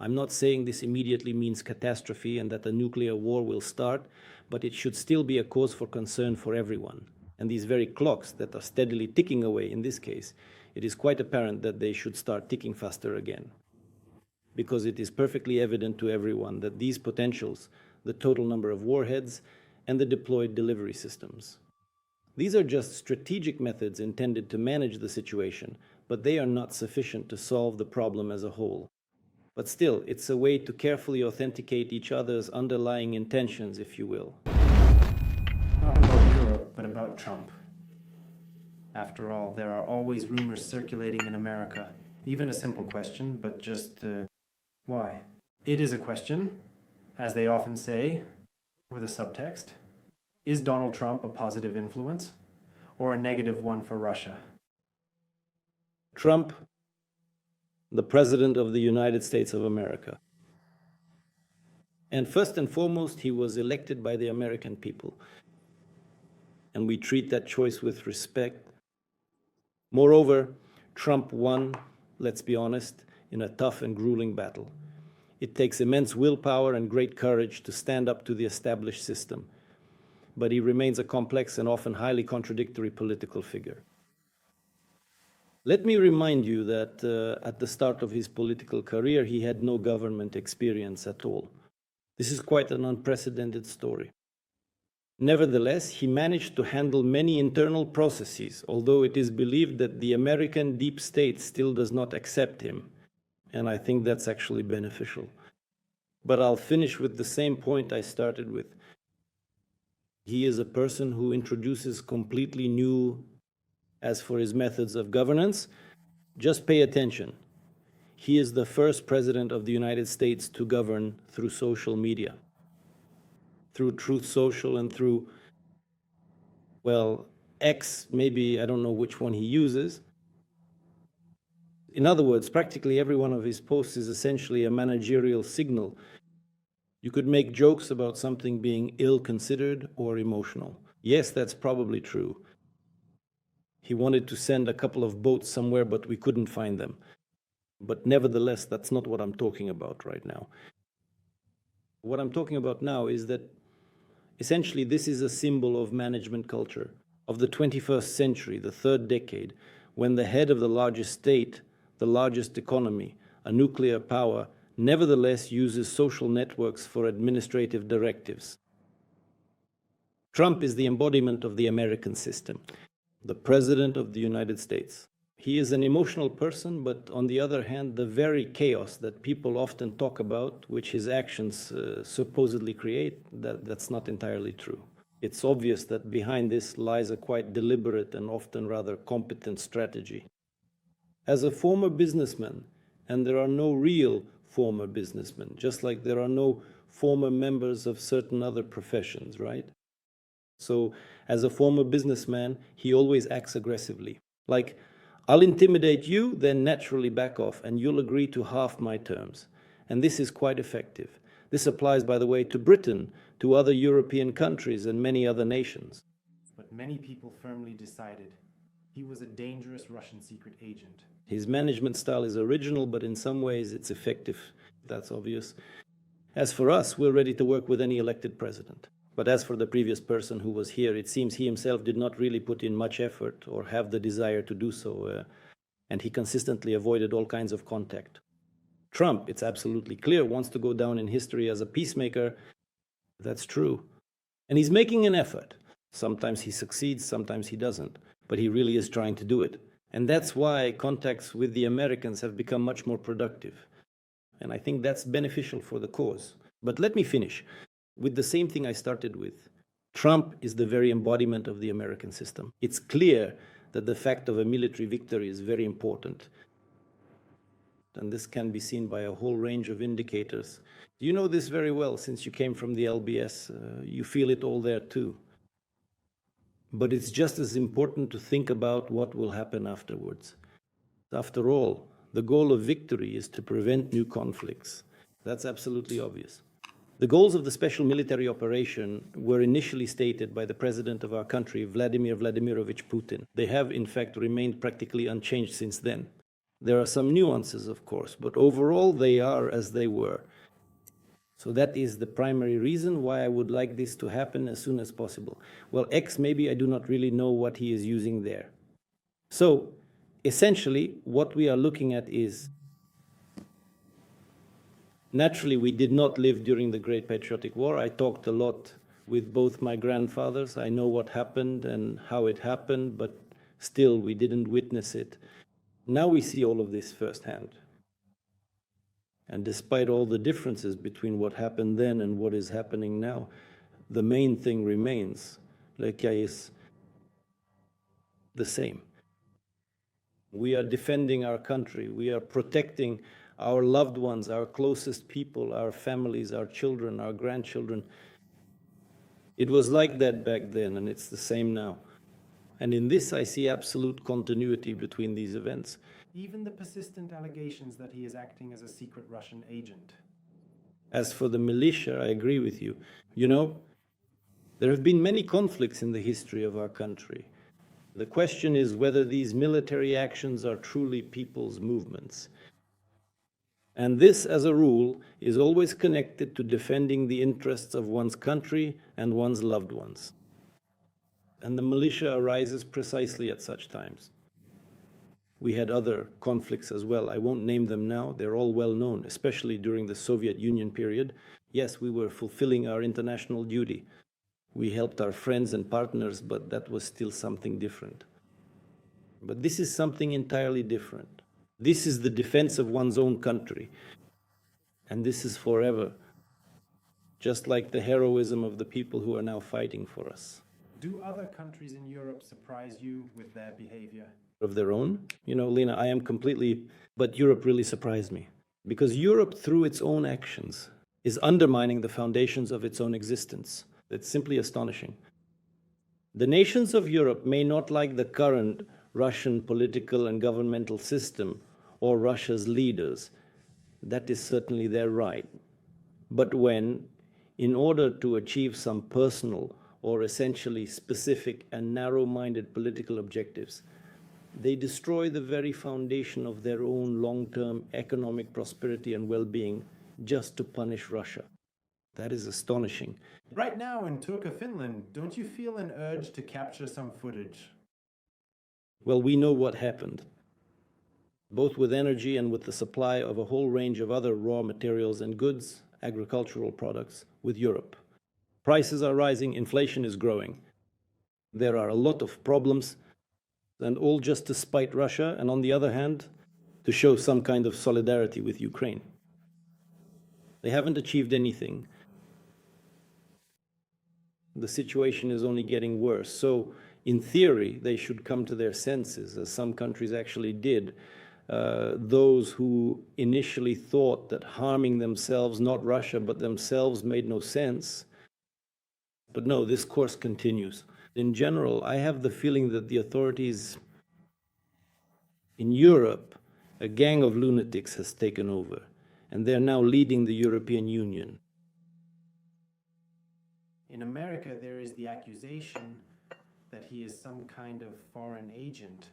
I'm not saying this immediately means catastrophe and that a nuclear war will start, but it should still be a cause for concern for everyone. And these very clocks that are steadily ticking away in this case, it is quite apparent that they should start ticking faster again. Because it is perfectly evident to everyone that these potentials, the total number of warheads, and the deployed delivery systems. These are just strategic methods intended to manage the situation, but they are not sufficient to solve the problem as a whole. But still, it's a way to carefully authenticate each other's underlying intentions, if you will. Not about Europe, but about Trump. After all, there are always rumors circulating in America. Even a simple question, but just why? It is a question, as they often say, with a subtext. Is Donald Trump a positive influence or a negative one for Russia? Trump, the President of the United States of America. And first and foremost, he was elected by the American people. And we treat that choice with respect. Moreover, Trump won, let's be honest, in a tough and grueling battle. It takes immense willpower and great courage to stand up to the established system. But he remains a complex and often highly contradictory political figure. Let me remind you that at the start of his political career, he had no government experience at all. This is quite an unprecedented story. Nevertheless, he managed to handle many internal processes, although it is believed that the American deep state still does not accept him. And I think that's actually beneficial. But I'll finish with the same point I started with. He is a person who introduces completely new. As for his methods of governance, just pay attention. He is the first president of the United States to govern through social media, through Truth Social and through, well, X, maybe, I don't know which one he uses. In other words, practically every one of his posts is essentially a managerial signal. You could make jokes about something being ill-considered or emotional. Yes, that's probably true. He wanted to send a couple of boats somewhere, but we couldn't find them. But nevertheless, that's not what I'm talking about right now. What I'm talking about now is that essentially this is a symbol of management culture of the 21st century, the third decade, when the head of the largest state, the largest economy, a nuclear power, nevertheless uses social networks for administrative directives. Trump is the embodiment of the American system. The President of the United States. He is an emotional person, but on the other hand, the very chaos that people often talk about, which his actions supposedly create, that's not entirely true. It's obvious that behind this lies a quite deliberate and often rather competent strategy. As a former businessman, and there are no real former businessmen, just like there are no former members of certain other professions, right? So, as a former businessman, he always acts aggressively. Like, I'll intimidate you, then naturally back off, and you'll agree to half my terms. And this is quite effective. This applies, by the way, to Britain, to other European countries, and many other nations. But many people firmly decided he was a dangerous Russian secret agent. His management style is original, but in some ways it's effective. That's obvious. As for us, we're ready to work with any elected president. But as for the previous person who was here, it seems he himself did not really put in much effort or have the desire to do so, and he consistently avoided all kinds of contact. Trump, it's absolutely clear, wants to go down in history as a peacemaker. That's true. And he's making an effort. Sometimes he succeeds, sometimes he doesn't, but he really is trying to do it. And that's why contacts with the Americans have become much more productive. And I think that's beneficial for the cause. But let me finish with the same thing I started with. Trump is the very embodiment of the American system. It's clear that the fact of a military victory is very important. And this can be seen by a whole range of indicators. You know this very well since you came from the LBS. You feel it all there too. But it's just as important to think about what will happen afterwards. After all, the goal of victory is to prevent new conflicts. That's absolutely obvious. The goals of the special military operation were initially stated by the president of our country, Vladimir Vladimirovich Putin. They have, in fact, remained practically unchanged since then. There are some nuances, of course, but overall they are as they were. So that is the primary reason why I would like this to happen as soon as possible. Well, X, maybe I do not really know what he is using there. So essentially, what we are looking at is, naturally, we did not live during the Great Patriotic War. I talked a lot with both my grandfathers. I know what happened and how it happened, but still, we didn't witness it. Now we see all of this firsthand. And despite all the differences between what happened then and what is happening now, the main thing remains. Lekya is the same. We are defending our country. We are protecting our loved ones, our closest people, our families, our children, our grandchildren. It was like that back then, and it's the same now. And in this, I see absolute continuity between these events. Even the persistent allegations that he is acting as a secret Russian agent. As for the militia, I agree with you. You know, there have been many conflicts in the history of our country. The question is whether these military actions are truly people's movements. And this, as a rule, is always connected to defending the interests of one's country and one's loved ones. And the militia arises precisely at such times. We had other conflicts as well. I won't name them now. They're all well known, especially during the Soviet Union period. Yes, we were fulfilling our international duty. We helped our friends and partners, but that was still something different. But this is something entirely different. This is the defense of one's own country. And this is forever, just like the heroism of the people who are now fighting for us. Do other countries in Europe surprise you with their behavior? Of their own? You know, Lena, I am completely, but Europe really surprised me. Because Europe, through its own actions, is undermining the foundations of its own existence. It's simply astonishing. The nations of Europe may not like the current Russian political and governmental system or Russia's leaders. That is certainly their right. But when, in order to achieve some personal or essentially specific and narrow-minded political objectives, they destroy the very foundation of their own long-term economic prosperity and well-being just to punish Russia. That is astonishing. Right now in Turku, Finland, don't you feel an urge to capture some footage? Well, we know what happened, both with energy and with the supply of a whole range of other raw materials and goods, agricultural products, with Europe. Prices are rising, inflation is growing. There are a lot of problems, and all just to spite Russia, and on the other hand, to show some kind of solidarity with Ukraine. They haven't achieved anything. The situation is only getting worse. So, in theory, they should come to their senses, as some countries actually did. Those who initially thought that harming themselves, not Russia, but themselves, made no sense. But no, this course continues. In general, I have the feeling that the authorities in Europe, a gang of lunatics has taken over, and they're now leading the European Union. In America, there is the accusation that he is some kind of foreign agent.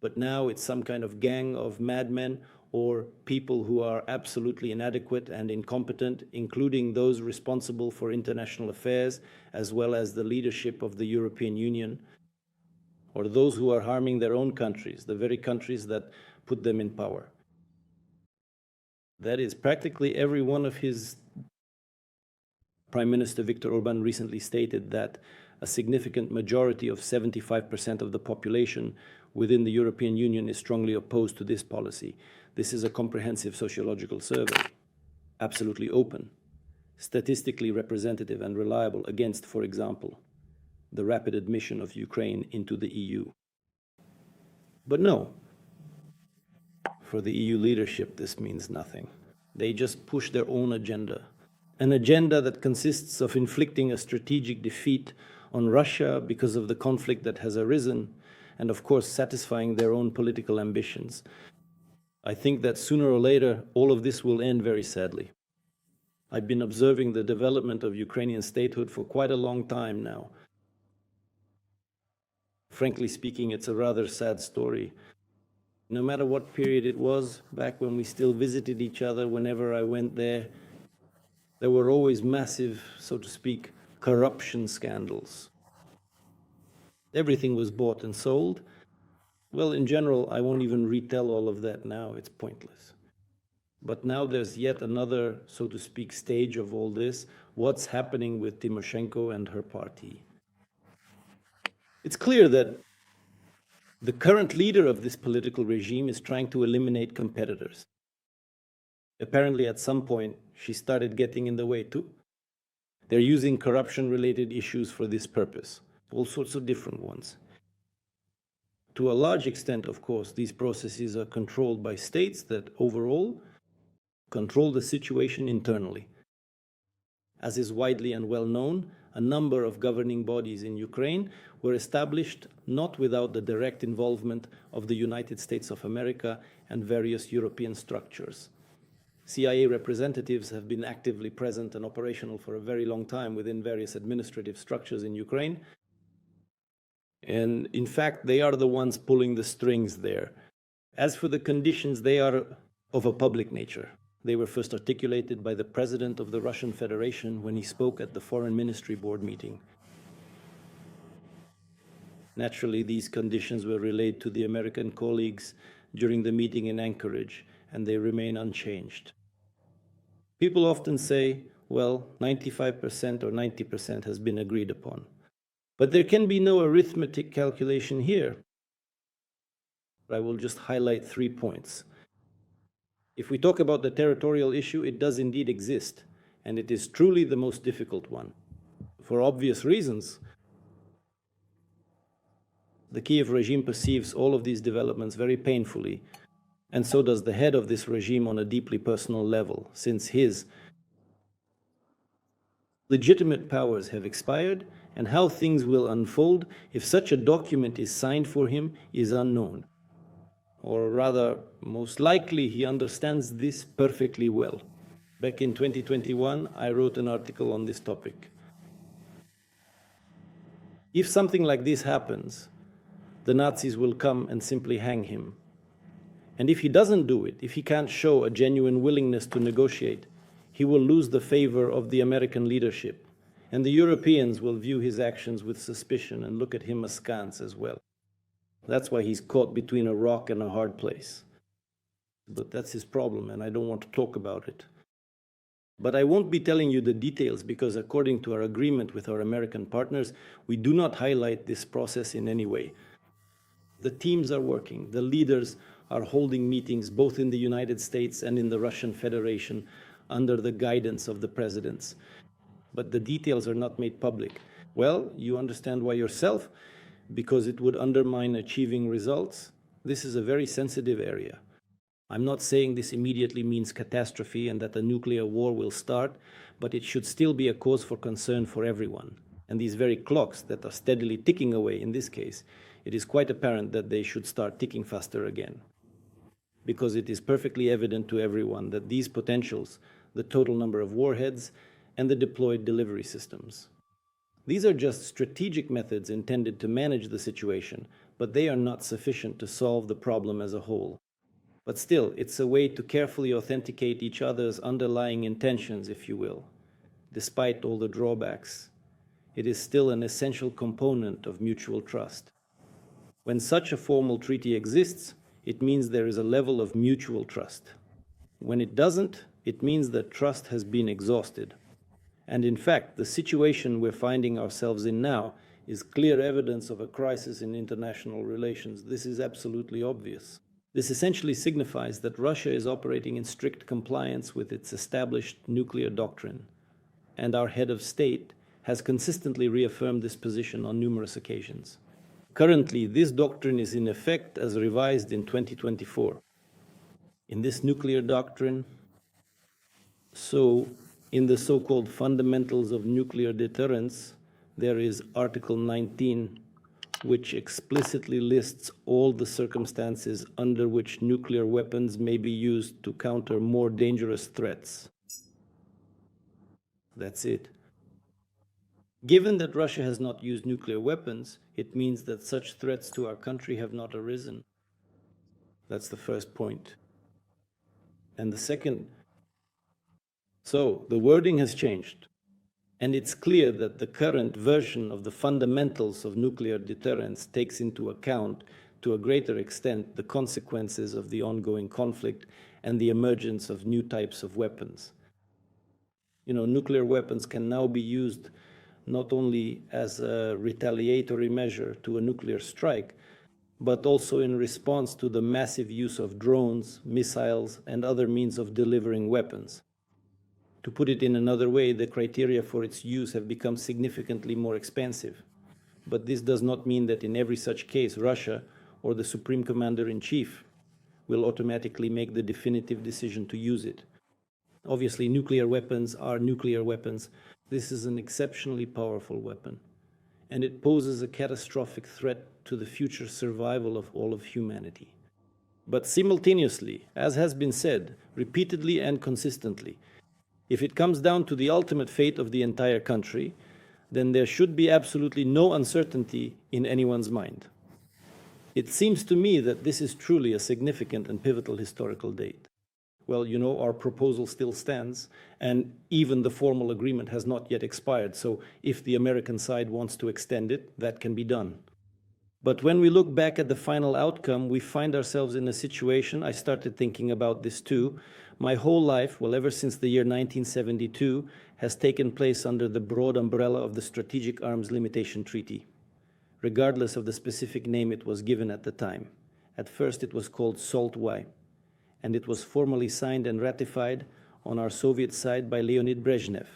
But now it's some kind of gang of madmen or people who are absolutely inadequate and incompetent, including those responsible for international affairs, as well as the leadership of the European Union, or those who are harming their own countries, the very countries that put them in power. That is, practically every one of his Prime Minister Viktor Orban recently stated that a significant majority of 75% of the population within the European Union is strongly opposed to this policy. This is a comprehensive sociological survey, absolutely open, statistically representative and reliable against, for example, the rapid admission of Ukraine into the EU. But no, for the EU leadership, this means nothing. They just push their own agenda, an agenda that consists of inflicting a strategic defeat on Russia because of the conflict that has arisen, and of course satisfying their own political ambitions. I think that sooner or later all of this will end very sadly. I've been observing the development of Ukrainian statehood for quite a long time now. Frankly speaking, it's a rather sad story. No matter what period it was, back when we still visited each other, whenever I went there were always massive, so to speak, corruption scandals. Everything was bought and sold. Well, in general, I won't even retell all of that now, it's pointless. But now there's yet another, so to speak, stage of all this, what's happening with Tymoshenko and her party. It's clear that the current leader of this political regime is trying to eliminate competitors. Apparently, at some point, she started getting in the way too. They're using corruption-related issues for this purpose, all sorts of different ones. To a large extent, of course, these processes are controlled by states that overall control the situation internally. As is widely and well known, a number of governing bodies in Ukraine were established not without the direct involvement of the United States of America and various European structures. CIA representatives have been actively present and operational for a very long time within various administrative structures in Ukraine. And in fact, they are the ones pulling the strings there. As for the conditions, they are of a public nature. They were first articulated by the president of the Russian Federation when he spoke at the Foreign Ministry Board meeting. Naturally, these conditions were relayed to the American colleagues during the meeting in Anchorage, and they remain unchanged. People often say, well, 95% or 90% has been agreed upon. But there can be no arithmetic calculation here. I will just highlight 3 points. If we talk about the territorial issue, it does indeed exist, and it is truly the most difficult one. For obvious reasons, the Kiev regime perceives all of these developments very painfully, and so does the head of this regime on a deeply personal level, since his legitimate powers have expired, and how things will unfold if such a document is signed for him is unknown. Or rather, most likely he understands this perfectly well. Back in 2021, I wrote an article on this topic. If something like this happens, the Nazis will come and simply hang him. And if he doesn't do it, if he can't show a genuine willingness to negotiate, he will lose the favor of the American leadership. And the Europeans will view his actions with suspicion and look at him askance as well. That's why he's caught between a rock and a hard place. But that's his problem, and I don't want to talk about it. But I won't be telling you the details because according to our agreement with our American partners, we do not highlight this process in any way. The teams are working, the leaders are holding meetings both in the United States and in the Russian Federation under the guidance of the presidents. But the details are not made public. Well, you understand why yourself, because it would undermine achieving results. This is a very sensitive area. I'm not saying this immediately means catastrophe and that a nuclear war will start, but it should still be a cause for concern for everyone. And these very clocks that are steadily ticking away in this case, it is quite apparent that they should start ticking faster again. Because it is perfectly evident to everyone that these potentials, the total number of warheads, and the deployed delivery systems. These are just strategic methods intended to manage the situation, but they are not sufficient to solve the problem as a whole. But still, it's a way to carefully authenticate each other's underlying intentions, if you will. Despite all the drawbacks, it is still an essential component of mutual trust. When such a formal treaty exists, it means there is a level of mutual trust. When it doesn't, it means that trust has been exhausted. And in fact, the situation we're finding ourselves in now is clear evidence of a crisis in international relations. This is absolutely obvious. This essentially signifies that Russia is operating in strict compliance with its established nuclear doctrine. And our head of state has consistently reaffirmed this position on numerous occasions. Currently, this doctrine is in effect as revised in 2024. In this nuclear doctrine, in the so-called fundamentals of nuclear deterrence, there is Article 19, which explicitly lists all the circumstances under which nuclear weapons may be used to counter more dangerous threats. That's it. Given that Russia has not used nuclear weapons, it means that such threats to our country have not arisen. That's the first point. And the second, so the wording has changed. And it's clear that the current version of the fundamentals of nuclear deterrence takes into account, to a greater extent, the consequences of the ongoing conflict and the emergence of new types of weapons. You know, nuclear weapons can now be used not only as a retaliatory measure to a nuclear strike, but also in response to the massive use of drones, missiles, and other means of delivering weapons. To put it in another way, the criteria for its use have become significantly more expensive. But this does not mean that in every such case, Russia or the Supreme Commander-in-Chief will automatically make the definitive decision to use it. Obviously, nuclear weapons are nuclear weapons. This is an exceptionally powerful weapon, and it poses a catastrophic threat to the future survival of all of humanity. But simultaneously, as has been said repeatedly and consistently, if it comes down to the ultimate fate of the entire country, then there should be absolutely no uncertainty in anyone's mind. It seems to me that this is truly a significant and pivotal historical date. Well, you know, our proposal still stands, and even the formal agreement has not yet expired, so if the American side wants to extend it, that can be done. But when we look back at the final outcome, we find ourselves in a situation, I started thinking about this too, my whole life, well, ever since the year 1972, has taken place under the broad umbrella of the Strategic Arms Limitation Treaty, regardless of the specific name it was given at the time. At first it was called SALT-Y, and it was formally signed and ratified on our Soviet side by Leonid Brezhnev,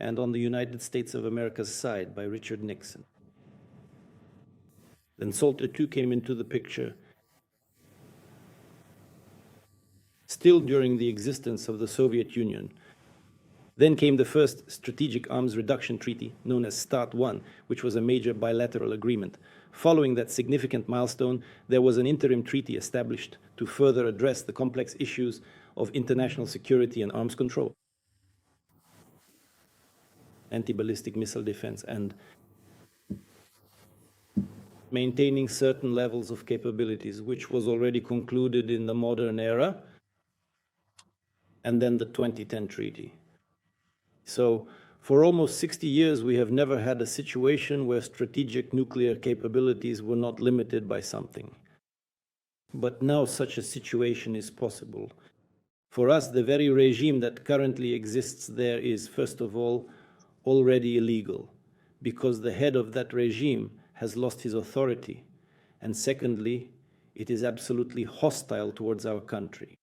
and on the United States of America's side by Richard Nixon. Then SALT-II came into the picture, still during the existence of the Soviet Union. Then came the first Strategic Arms Reduction Treaty, known as START-I, which was a major bilateral agreement. Following that significant milestone, there was an interim treaty established to further address the complex issues of international security and arms control, anti-ballistic missile defense, and maintaining certain levels of capabilities, which was already concluded in the modern era, and then the 2010 treaty. So for almost 60 years, we have never had a situation where strategic nuclear capabilities were not limited by something. But now such a situation is possible. For us, the very regime that currently exists there is, first of all, already illegal, because the head of that regime has lost his authority, and secondly, it is absolutely hostile towards our country.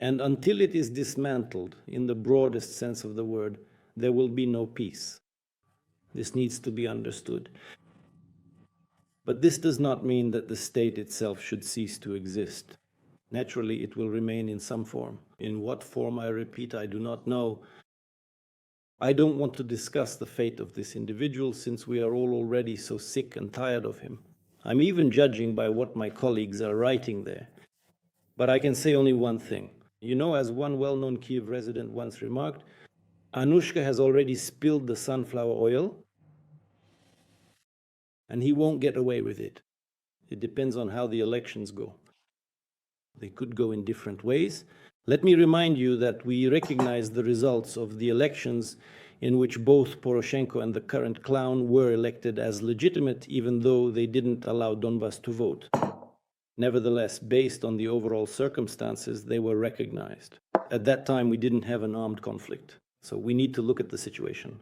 And until it is dismantled, in the broadest sense of the word, there will be no peace. This needs to be understood. But this does not mean that the state itself should cease to exist. Naturally, it will remain in some form. In what form, I repeat, I do not know. I don't want to discuss the fate of this individual, since we are all already so sick and tired of him. I'm even judging by what my colleagues are writing there. But I can say only one thing. You know, as one well-known Kyiv resident once remarked, Anushka has already spilled the sunflower oil, and he won't get away with it. It depends on how the elections go. They could go in different ways. Let me remind you that we recognize the results of the elections in which both Poroshenko and the current clown were elected as legitimate, even though they didn't allow Donbas to vote. Nevertheless, based on the overall circumstances, they were recognized. At that time, we didn't have an armed conflict, so we need to look at the situation.